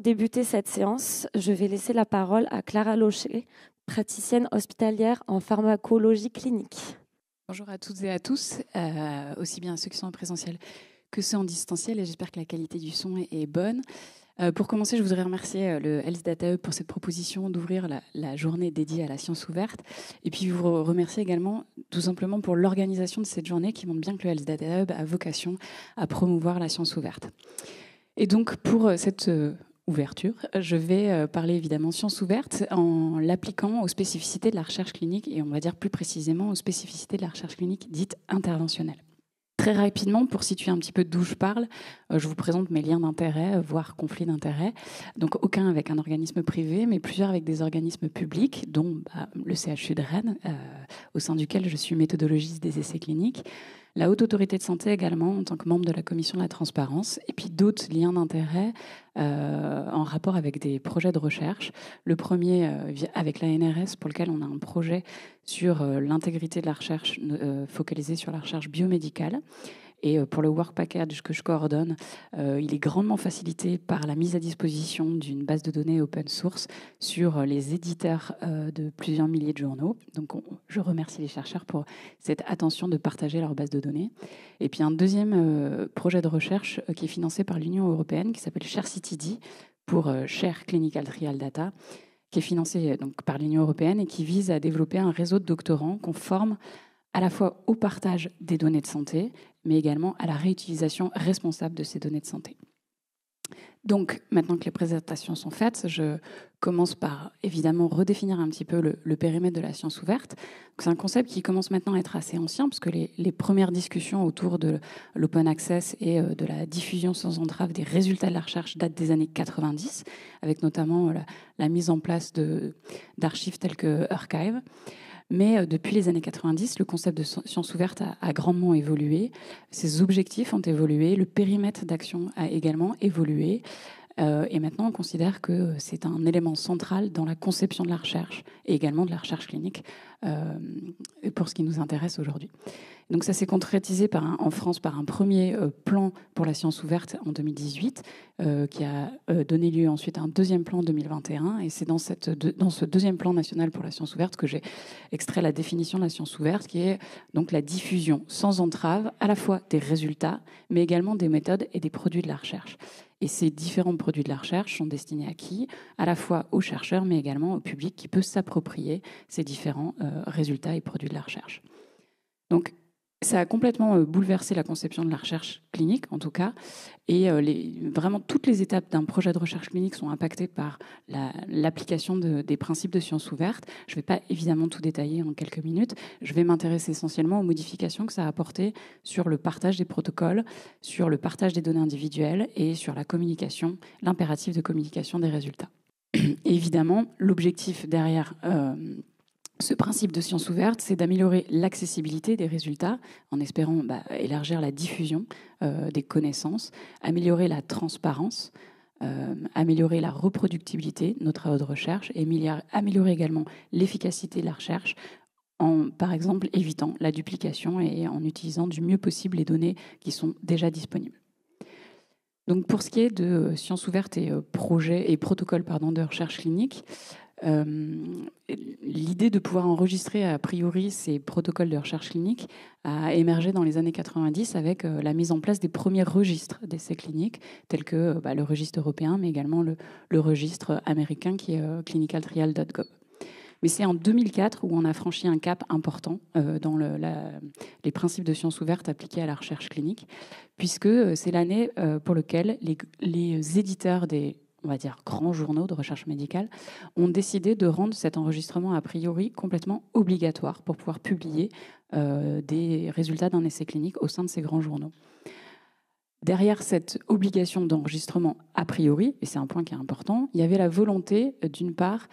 débuter cette séance, je vais laisser la parole à Clara Locher, praticienne hospitalière en pharmacologie clinique. Bonjour à toutes et à tous, aussi bien à ceux qui sont en présentiel que ceux en distanciel, et j'espère que la qualité du son est bonne. Pour commencer, je voudrais remercier le Health Data Hub pour cette proposition d'ouvrir la journée dédiée à la science ouverte, et puis vous remercier également tout simplement pour l'organisation de cette journée qui montre bien que le Health Data Hub a vocation à promouvoir la science ouverte. Et donc pour cette ouverture, je vais parler évidemment science ouverte en l'appliquant aux spécificités de la recherche clinique, et on va dire plus précisément aux spécificités de la recherche clinique dite interventionnelle. Très rapidement, pour situer un petit peu d'où je parle, je vous présente mes liens d'intérêt, voire conflits d'intérêt. Donc aucun avec un organisme privé, mais plusieurs avec des organismes publics, dont le CHU de Rennes, au sein duquel je suis méthodologiste des essais cliniques, la Haute Autorité de Santé également, en tant que membre de la Commission de la Transparence, et puis d'autres liens d'intérêt en rapport avec des projets de recherche. Le premier avec la NRS, pour lequel on a un projet sur l'intégrité de la recherche, focalisé sur la recherche biomédicale. Et pour le Work Package que je coordonne, il est grandement facilité par la mise à disposition d'une base de données open source sur les éditeurs de plusieurs milliers de journaux. Donc je remercie les chercheurs pour cette attention de partager leur base de données. Et puis un deuxième projet de recherche qui est financé par l'Union européenne, qui s'appelle ShareCTD, pour Share Clinical Trial Data, qui est financé donc par l'Union européenne et qui vise à développer un réseau de doctorants qu'on forme à la fois au partage des données de santé, mais également à la réutilisation responsable de ces données de santé. Donc, maintenant que les présentations sont faites, je commence par, évidemment, redéfinir un petit peu le périmètre de la science ouverte. C'est un concept qui commence maintenant à être assez ancien, parce que les premières discussions autour de l'open access et de la diffusion sans entrave des résultats de la recherche datent des années 90, avec notamment la mise en place d'archives telles que Archive. Mais depuis les années 90, le concept de science ouverte a grandement évolué. Ses objectifs ont évolué, le périmètre d'action a également évolué. Et maintenant, on considère que c'est un élément central dans la conception de la recherche et également de la recherche clinique pour ce qui nous intéresse aujourd'hui. Donc ça s'est concrétisé en France par un premier plan pour la science ouverte en 2018, qui a donné lieu ensuite à un deuxième plan en 2021. Et c'est dans ce deuxième plan national pour la science ouverte que j'ai extrait la définition de la science ouverte, qui est donc la diffusion sans entrave à la fois des résultats, mais également des méthodes et des produits de la recherche. Et ces différents produits de la recherche sont destinés à qui ? À la fois aux chercheurs, mais également au public qui peut s'approprier ces différents résultats et produits de la recherche. Donc, ça a complètement bouleversé la conception de la recherche clinique, en tout cas, et vraiment toutes les étapes d'un projet de recherche clinique sont impactées par l'application des principes de science ouverte. Je ne vais pas évidemment tout détailler en quelques minutes. Je vais m'intéresser essentiellement aux modifications que ça a apportées sur le partage des protocoles, sur le partage des données individuelles et sur la communication, l'impératif de communication des résultats. Et évidemment, l'objectif derrière ce principe de science ouverte, c'est d'améliorer l'accessibilité des résultats en espérant élargir la diffusion des connaissances, améliorer la transparence, améliorer la reproductibilité de nos travaux de recherche et améliorer également l'efficacité de la recherche en, par exemple, évitant la duplication et en utilisant du mieux possible les données qui sont déjà disponibles. Donc pour ce qui est de science ouverte et protocoles de recherche clinique, l'idée de pouvoir enregistrer a priori ces protocoles de recherche clinique a émergé dans les années 90 avec la mise en place des premiers registres d'essais cliniques, tels que le registre européen, mais également le registre américain qui est clinicaltrial.gov. Mais c'est en 2004 où on a franchi un cap important dans les principes de science ouverte appliqués à la recherche clinique, puisque c'est l'année pour laquelle les éditeurs des grands journaux de recherche médicale ont décidé de rendre cet enregistrement a priori complètement obligatoire pour pouvoir publier des résultats d'un essai clinique au sein de ces grands journaux. Derrière cette obligation d'enregistrement a priori, et c'est un point qui est important, il y avait la volonté, d'une part,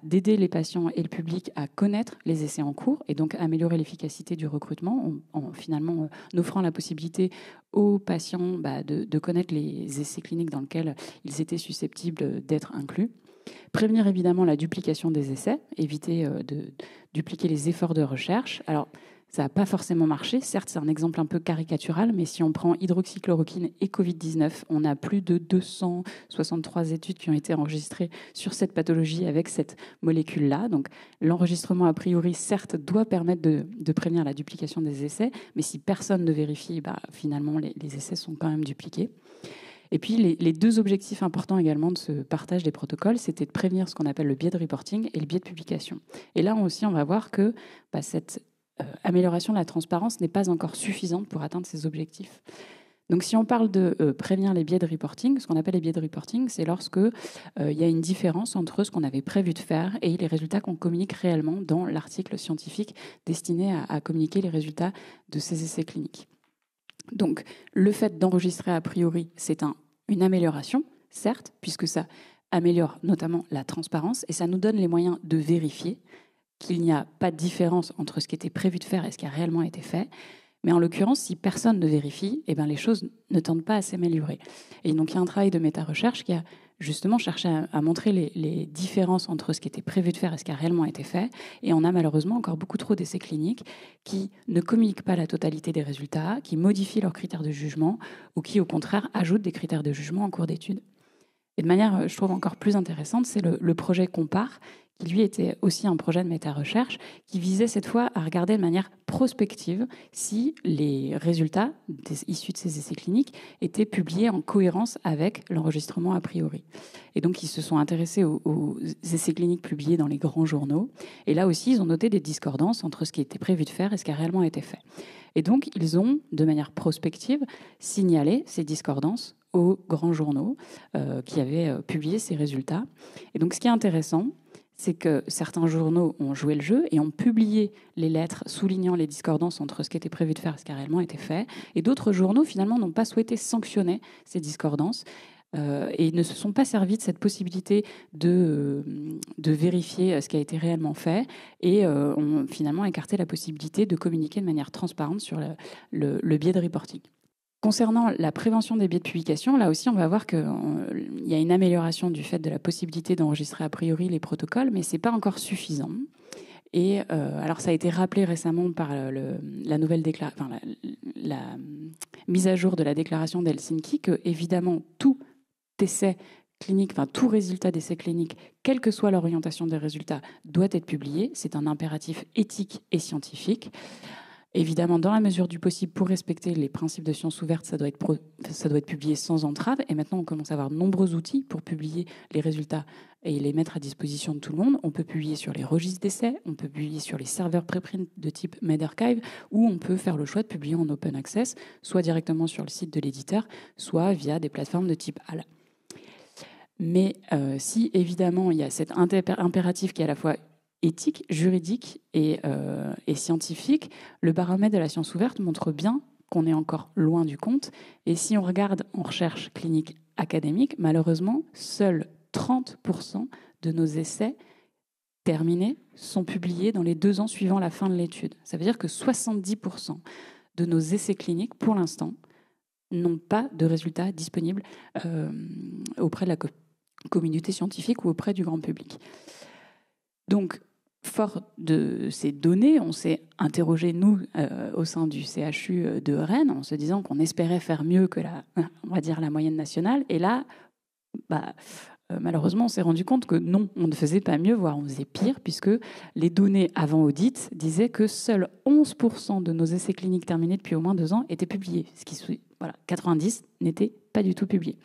d'aider les patients et le public à connaître les essais en cours et donc améliorer l'efficacité du recrutement en finalement offrant la possibilité aux patients de connaître les essais cliniques dans lesquels ils étaient susceptibles d'être inclus. Prévenir évidemment la duplication des essais, éviter de dupliquer les efforts de recherche. Alors, Ça n'a pas forcément marché. Certes, c'est un exemple un peu caricatural, mais si on prend hydroxychloroquine et Covid-19, on a plus de 263 études qui ont été enregistrées sur cette pathologie avec cette molécule-là. Donc, l'enregistrement, a priori, certes, doit permettre de prévenir la duplication des essais, mais si personne ne vérifie, finalement, les essais sont quand même dupliqués. Et puis, les deux objectifs importants également de ce partage des protocoles, c'était de prévenir ce qu'on appelle le biais de reporting et le biais de publication. Et là aussi, on va voir que cette amélioration de la transparence n'est pas encore suffisante pour atteindre ces objectifs. Donc, si on parle de prévenir les biais de reporting, ce qu'on appelle les biais de reporting, c'est lorsque il y a une différence entre ce qu'on avait prévu de faire et les résultats qu'on communique réellement dans l'article scientifique destiné à communiquer les résultats de ces essais cliniques. Donc, le fait d'enregistrer a priori, c'est une amélioration, certes, puisque ça améliore notamment la transparence et ça nous donne les moyens de vérifier qu'il n'y a pas de différence entre ce qui était prévu de faire et ce qui a réellement été fait. Mais en l'occurrence, si personne ne vérifie, les choses ne tendent pas à s'améliorer. Et donc, il y a un travail de méta-recherche qui a justement cherché à montrer les différences entre ce qui était prévu de faire et ce qui a réellement été fait. Et on a malheureusement encore beaucoup trop d'essais cliniques qui ne communiquent pas la totalité des résultats, qui modifient leurs critères de jugement ou qui, au contraire, ajoutent des critères de jugement en cours d'étude. Et de manière, je trouve, encore plus intéressante, c'est le projet Compare, qui lui était aussi un projet de méta-recherche, qui visait cette fois à regarder de manière prospective si les résultats issus de ces essais cliniques étaient publiés en cohérence avec l'enregistrement a priori. Et donc, ils se sont intéressés aux essais cliniques publiés dans les grands journaux. Et là aussi, ils ont noté des discordances entre ce qui était prévu de faire et ce qui a réellement été fait. Et donc, ils ont, de manière prospective, signalé ces discordances aux grands journaux qui avaient publié ces résultats. Et donc, ce qui est intéressant, c'est que certains journaux ont joué le jeu et ont publié les lettres soulignant les discordances entre ce qui était prévu de faire et ce qui a réellement été fait. Et d'autres journaux, finalement, n'ont pas souhaité sanctionner ces discordances et ne se sont pas servis de cette possibilité de vérifier ce qui a été réellement fait et ont finalement écarté la possibilité de communiquer de manière transparente sur le biais de reporting. Concernant la prévention des biais de publication, là aussi, on va voir qu'il y a une amélioration du fait de la possibilité d'enregistrer a priori les protocoles, mais ce n'est pas encore suffisant. Et alors, ça a été rappelé récemment par la mise à jour de la déclaration d'Helsinki que, évidemment, tout essai clinique, tout résultat d'essai clinique, quelle que soit l'orientation des résultats, doit être publié. C'est un impératif éthique et scientifique. Évidemment, dans la mesure du possible, pour respecter les principes de science ouverte, ça doit être publié sans entrave. Et maintenant, on commence à avoir de nombreux outils pour publier les résultats et les mettre à disposition de tout le monde. On peut publier sur les registres d'essais, on peut publier sur les serveurs préprint de type medRxiv, ou on peut faire le choix de publier en open access, soit directement sur le site de l'éditeur, soit via des plateformes de type HAL. Mais si, évidemment, il y a cet impératif qui est à la fois éthique, juridique et scientifique, le baromètre de la science ouverte montre bien qu'on est encore loin du compte. Et si on regarde en recherche clinique académique, malheureusement, seuls 30% de nos essais terminés sont publiés dans les 2 ans suivant la fin de l'étude. Ça veut dire que 70% de nos essais cliniques, pour l'instant, n'ont pas de résultats disponibles auprès de la communauté scientifique ou auprès du grand public. Donc, fort de ces données, on s'est interrogé, nous, au sein du CHU de Rennes, en se disant qu'on espérait faire mieux que la moyenne nationale. Et là, malheureusement, on s'est rendu compte que non, on ne faisait pas mieux, voire on faisait pire, puisque les données avant audit disaient que seuls 11% de nos essais cliniques terminés depuis au moins 2 ans étaient publiés. 90 n'étaient pas du tout publiés.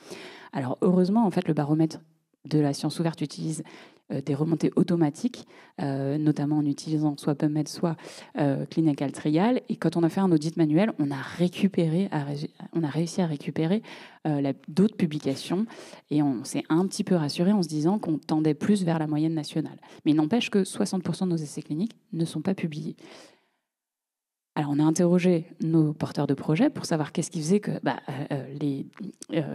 Alors, heureusement, en fait, le baromètre de la science ouverte utilise des remontées automatiques, notamment en utilisant soit PubMed, soit Clinical Trial. Et quand on a fait un audit manuel, on a réussi à récupérer d'autres publications. Et on s'est un petit peu rassuré en se disant qu'on tendait plus vers la moyenne nationale. Mais il n'empêche que 60% de nos essais cliniques ne sont pas publiés. Alors, on a interrogé nos porteurs de projets pour savoir qu'est-ce qui faisait que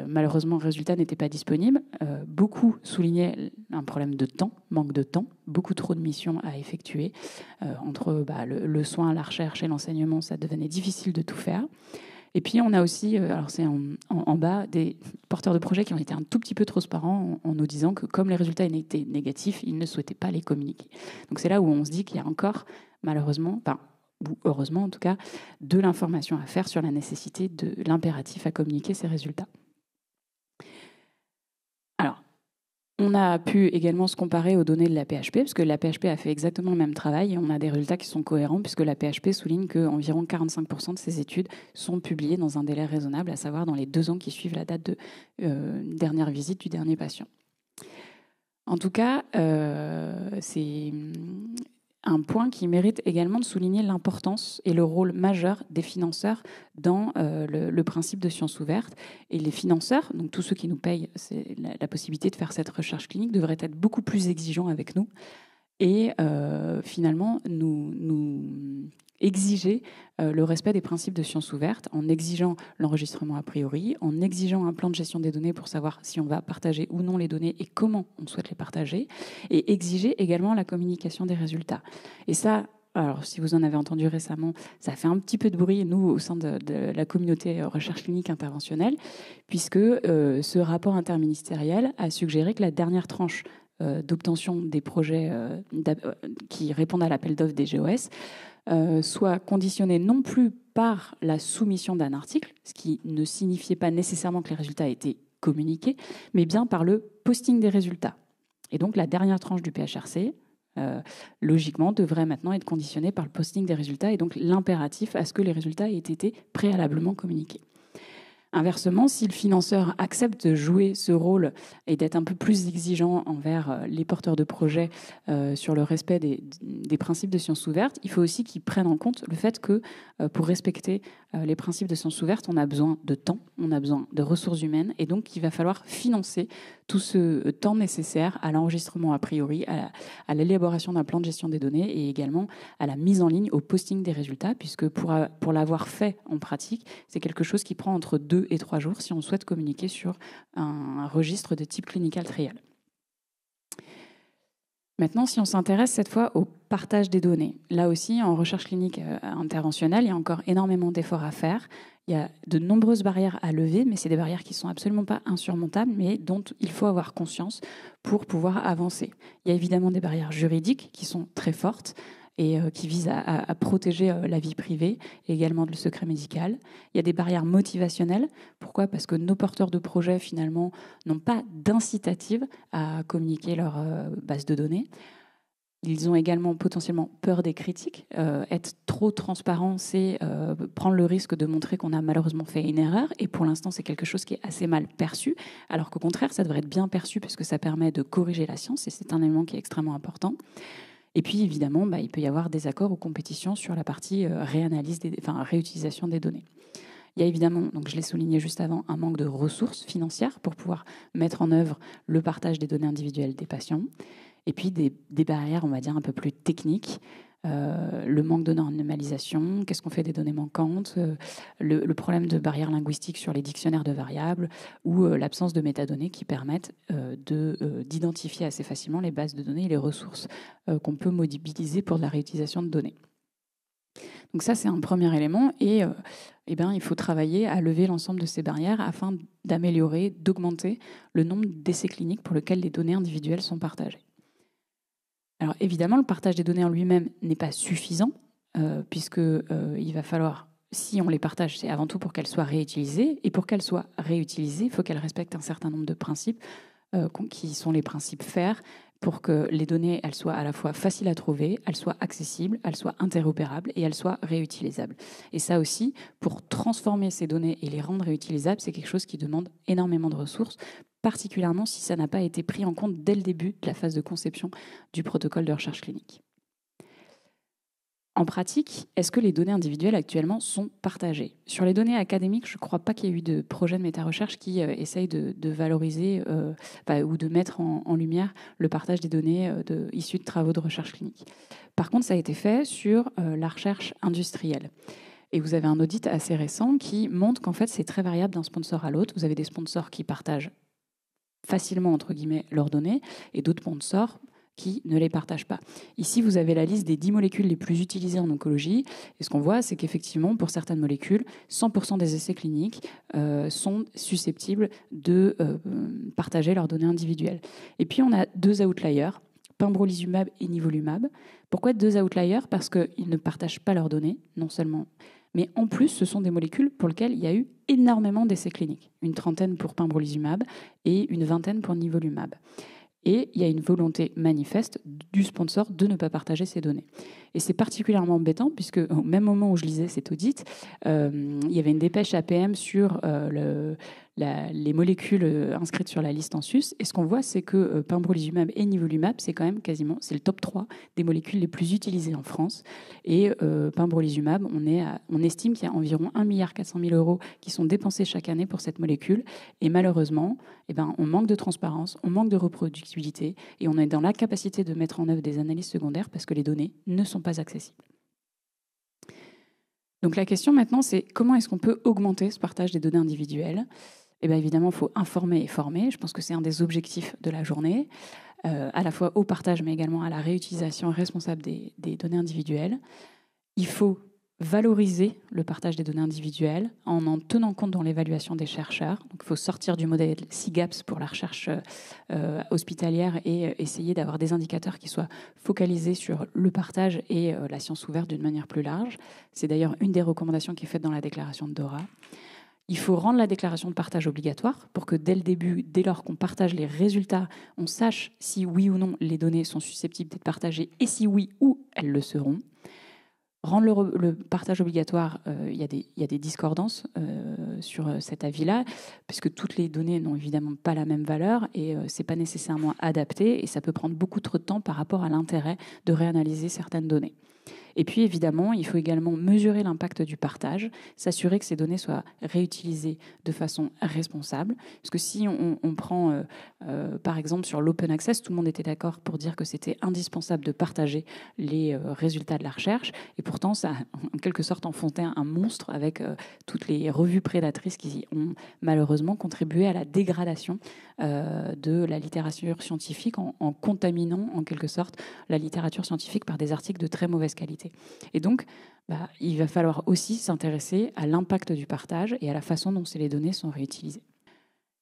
malheureusement, les résultats n'étaient pas disponibles. Beaucoup soulignaient un problème de temps, manque de temps, beaucoup trop de missions à effectuer. Entre le soin, la recherche et l'enseignement, ça devenait difficile de tout faire. Et puis, on a aussi, alors c'est en bas, des porteurs de projets qui ont été un tout petit peu transparents en nous disant que comme les résultats étaient négatifs, ils ne souhaitaient pas les communiquer. Donc, c'est là où on se dit qu'il y a encore, malheureusement, ou heureusement en tout cas, de l'information à faire sur la nécessité de l'impératif à communiquer ces résultats. Alors, on a pu également se comparer aux données de la PHP, parce que la PHP a fait exactement le même travail et on a des résultats qui sont cohérents, puisque la PHP souligne qu'environ 45% de ces études sont publiées dans un délai raisonnable, à savoir dans les 2 ans qui suivent la date de dernière visite du dernier patient. En tout cas, c'est un point qui mérite également de souligner l'importance et le rôle majeur des financeurs dans le principe de science ouverte. Et les financeurs, donc tous ceux qui nous payent la possibilité de faire cette recherche clinique, devraient être beaucoup plus exigeants avec nous et finalement nous exiger le respect des principes de science ouverte en exigeant l'enregistrement a priori, en exigeant un plan de gestion des données pour savoir si on va partager ou non les données et comment on souhaite les partager, et exiger également la communication des résultats. Et ça, alors si vous en avez entendu récemment, ça fait un petit peu de bruit, nous, au sein de la communauté recherche clinique interventionnelle, puisque ce rapport interministériel a suggéré que la dernière tranche d'obtention des projets qui répondent à l'appel d'offres des GOS soit conditionnée non plus par la soumission d'un article, ce qui ne signifiait pas nécessairement que les résultats étaient communiqués, mais bien par le posting des résultats. Et donc la dernière tranche du PHRC, logiquement, devrait maintenant être conditionnée par le posting des résultats et donc l'impératif à ce que les résultats aient été préalablement communiqués. Inversement, si le financeur accepte de jouer ce rôle et d'être un peu plus exigeant envers les porteurs de projets sur le respect des principes de science ouverte, il faut aussi qu'ils prennent en compte le fait que pour respecter les principes de science ouverte, on a besoin de temps, on a besoin de ressources humaines, et donc il va falloir financer tout ce temps nécessaire à l'enregistrement a priori, à l'élaboration d'un plan de gestion des données et également à la mise en ligne, au posting des résultats, puisque pour l'avoir fait en pratique, c'est quelque chose qui prend entre 2 et 3 jours si on souhaite communiquer sur un registre de type clinical trial. Maintenant, si on s'intéresse cette fois au partage des données, là aussi, en recherche clinique interventionnelle, il y a encore énormément d'efforts à faire. Il y a de nombreuses barrières à lever, mais c'est des barrières qui ne sont absolument pas insurmontables, mais dont il faut avoir conscience pour pouvoir avancer. Il y a évidemment des barrières juridiques qui sont très fortes et qui visent à protéger la vie privée et également le secret médical. Il y a des barrières motivationnelles. Pourquoi ? Parce que nos porteurs de projets, finalement, n'ont pas d'incitative à communiquer leur base de données. Ils ont également potentiellement peur des critiques. Être trop transparent, c'est prendre le risque de montrer qu'on a malheureusement fait une erreur. Et pour l'instant, c'est quelque chose qui est assez mal perçu. Alors qu'au contraire, ça devrait être bien perçu parce que ça permet de corriger la science. Et c'est un élément qui est extrêmement important. Et puis, évidemment, il peut y avoir des accords ou compétitions sur la partie réutilisation des données. Il y a évidemment, donc je l'ai souligné juste avant, un manque de ressources financières pour pouvoir mettre en œuvre le partage des données individuelles des patients. Et puis des barrières, on va dire, un peu plus techniques. Le manque de normalisation, qu'est-ce qu'on fait des données manquantes, le problème de barrières linguistiques sur les dictionnaires de variables ou l'absence de métadonnées qui permettent d'identifier assez facilement les bases de données et les ressources qu'on peut mobiliser pour de la réutilisation de données. Donc ça, c'est un premier élément et il faut travailler à lever l'ensemble de ces barrières afin d'améliorer, d'augmenter le nombre d'essais cliniques pour lesquels les données individuelles sont partagées. Alors évidemment, le partage des données en lui-même n'est pas suffisant, puisqu'il va falloir, si on les partage, c'est avant tout pour qu'elles soient réutilisées. Et pour qu'elles soient réutilisées, il faut qu'elles respectent un certain nombre de principes, qui sont les principes FAIR, pour que les données elles soient à la fois faciles à trouver, elles soient accessibles, elles soient interopérables et elles soient réutilisables. Et ça aussi, pour transformer ces données et les rendre réutilisables, c'est quelque chose qui demande énormément de ressources, particulièrement si ça n'a pas été pris en compte dès le début de la phase de conception du protocole de recherche clinique. En pratique, est-ce que les données individuelles actuellement sont partagées ? Sur les données académiques, je ne crois pas qu'il y ait eu de projet de méta-recherche qui essaye de valoriser ou de mettre en lumière le partage des données issues de travaux de recherche clinique. Par contre, ça a été fait sur la recherche industrielle. Et vous avez un audit assez récent qui montre qu'en fait, c'est très variable d'un sponsor à l'autre. Vous avez des sponsors qui partagent facilement, entre guillemets, leurs données, et d'autres sponsors qui ne les partagent pas. Ici, vous avez la liste des 10 molécules les plus utilisées en oncologie. Et ce qu'on voit, c'est qu'effectivement, pour certaines molécules, 100% des essais cliniques sont susceptibles de partager leurs données individuelles. Et puis, on a 2 outliers. pembrolizumab et nivolumab. Pourquoi 2 outliers? Parce qu'ils ne partagent pas leurs données, non seulement, mais en plus, ce sont des molécules pour lesquelles il y a eu énormément d'essais cliniques. Une 30aine pour pembrolizumab et une 20aine pour nivolumab. Et il y a une volonté manifeste du sponsor de ne pas partager ces données. Et c'est particulièrement embêtant puisque au même moment où je lisais cet audit, il y avait une dépêche APM sur les molécules inscrites sur la liste en sus. Et ce qu'on voit, c'est que pembrolizumab et nivolumab, c'est quand même c'est le top 3 des molécules les plus utilisées en France. Et pembrolizumab, on estime qu'il y a environ 1,4 milliard qui sont dépensés chaque année pour cette molécule. Et malheureusement, on manque de transparence, on manque de reproductibilité et on est dans l'incapacité de mettre en œuvre des analyses secondaires parce que les données ne sont pas accessibles. Donc la question maintenant, c'est comment est-ce qu'on peut augmenter ce partage des données individuelles? Évidemment, il faut informer et former. Je pense que c'est un des objectifs de la journée, à la fois au partage, mais également à la réutilisation responsable des données individuelles. Il faut valoriser le partage des données individuelles en tenant compte dans l'évaluation des chercheurs. Donc, il faut sortir du modèle CIGAPS pour la recherche hospitalière et essayer d'avoir des indicateurs qui soient focalisés sur le partage et la science ouverte d'une manière plus large. C'est d'ailleurs une des recommandations qui est faite dans la déclaration de Dora. Il faut rendre la déclaration de partage obligatoire pour que dès le début, dès lors qu'on partage les résultats, on sache si oui ou non les données sont susceptibles d'être partagées et si oui, où elles le seront. Rendre le partage obligatoire, il y a des discordances sur cet avis-là, puisque toutes les données n'ont évidemment pas la même valeur et ce n'est pas nécessairement adapté et ça peut prendre beaucoup trop de temps par rapport à l'intérêt de réanalyser certaines données. Et puis évidemment, il faut également mesurer l'impact du partage, s'assurer que ces données soient réutilisées de façon responsable. Parce que si on prend, par exemple, sur l'open access, tout le monde était d'accord pour dire que c'était indispensable de partager les résultats de la recherche. Et pourtant, ça a en quelque sorte enfanté un monstre avec toutes les revues prédatrices qui ont malheureusement contribué à la dégradation de la littérature scientifique en contaminant en quelque sorte la littérature scientifique par des articles de très mauvaise qualité. Et donc, il va falloir aussi s'intéresser à l'impact du partage et à la façon dont les données sont réutilisées.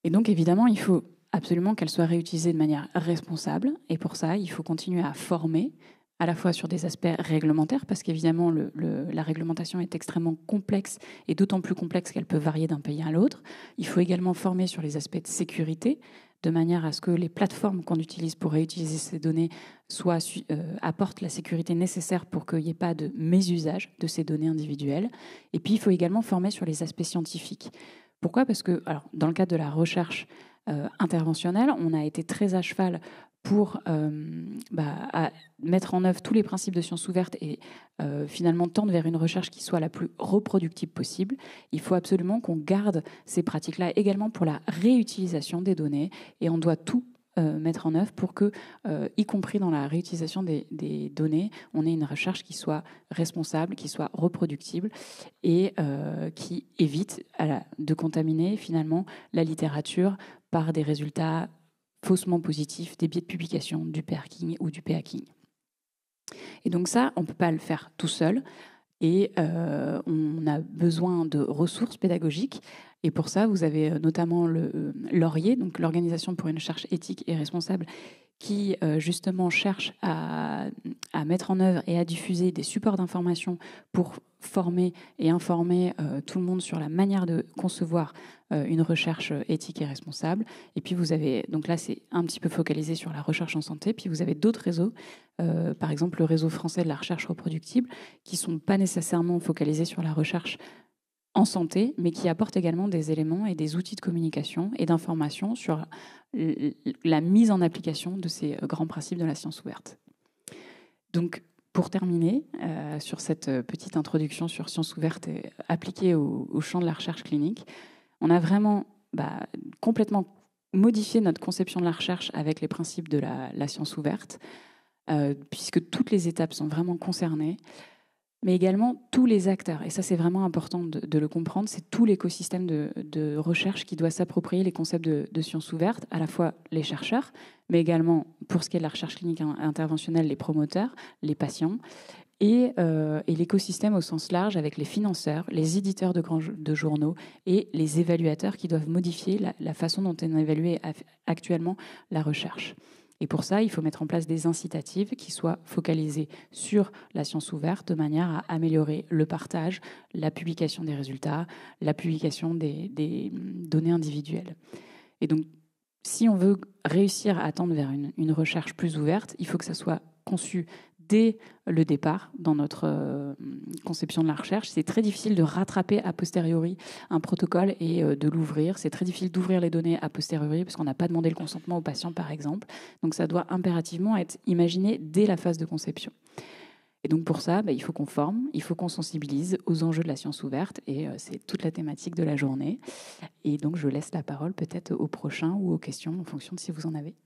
Et donc, évidemment, il faut absolument qu'elles soient réutilisées de manière responsable. Et pour ça, il faut continuer à former, à la fois sur des aspects réglementaires, parce qu'évidemment, la réglementation est extrêmement complexe, et d'autant plus complexe qu'elle peut varier d'un pays à l'autre. Il faut également former sur les aspects de sécurité, de manière à ce que les plateformes qu'on utilise pour réutiliser ces données apportent la sécurité nécessaire pour qu'il n'y ait pas de mésusage de ces données individuelles. Et puis, il faut également former sur les aspects scientifiques. Pourquoi ? Parce que, dans le cadre de la recherche interventionnelle, on a été très à cheval pour mettre en œuvre tous les principes de science ouverte et finalement tendre vers une recherche qui soit la plus reproductible possible. Il faut absolument qu'on garde ces pratiques-là également pour la réutilisation des données et on doit tout mettre en œuvre pour que, y compris dans la réutilisation des données, on ait une recherche qui soit responsable, qui soit reproductible et qui évite de contaminer finalement la littérature par des résultats faussement positifs, des biais de publication, du p-hacking ou du p-hacking. Et donc ça, on ne peut pas le faire tout seul et on a besoin de ressources pédagogiques. Et pour ça, vous avez notamment le Laurier, donc l'Organisation pour une recherche éthique et responsable, qui justement cherche à mettre en œuvre et à diffuser des supports d'information pour former et informer tout le monde sur la manière de concevoir une recherche éthique et responsable. Et puis vous avez, donc là c'est un petit peu focalisé sur la recherche en santé, puis vous avez d'autres réseaux, par exemple le réseau français de la recherche reproductible, qui ne sont pas nécessairement focalisés sur la recherche en santé, mais qui apportent également des éléments et des outils de communication et d'information sur la mise en application de ces grands principes de la science ouverte. Donc, pour terminer, sur cette petite introduction sur science ouverte appliquée au champ de la recherche clinique, on a vraiment complètement modifié notre conception de la recherche avec les principes de la science ouverte, puisque toutes les étapes sont vraiment concernées, mais également tous les acteurs. Et ça, c'est vraiment important de le comprendre. C'est tout l'écosystème de recherche qui doit s'approprier les concepts de science ouverte, à la fois les chercheurs, mais également, pour ce qui est de la recherche clinique interventionnelle, les promoteurs, les patients, et l'écosystème au sens large avec les financeurs, les éditeurs de journaux et les évaluateurs qui doivent modifier la façon dont on évalue actuellement la recherche. Et pour ça, il faut mettre en place des incitatives qui soient focalisées sur la science ouverte de manière à améliorer le partage, la publication des résultats, la publication des données individuelles. Et donc, si on veut réussir à tendre vers une recherche plus ouverte, il faut que ça soit conçu dès le départ dans notre conception de la recherche. C'est très difficile de rattraper a posteriori un protocole et de l'ouvrir. C'est très difficile d'ouvrir les données a posteriori parce qu'on n'a pas demandé le consentement aux patients, par exemple. Donc ça doit impérativement être imaginé dès la phase de conception. Et donc pour ça, il faut qu'on forme, il faut qu'on sensibilise aux enjeux de la science ouverte, et c'est toute la thématique de la journée. Et donc je laisse la parole peut-être au prochain ou aux questions en fonction de si vous en avez.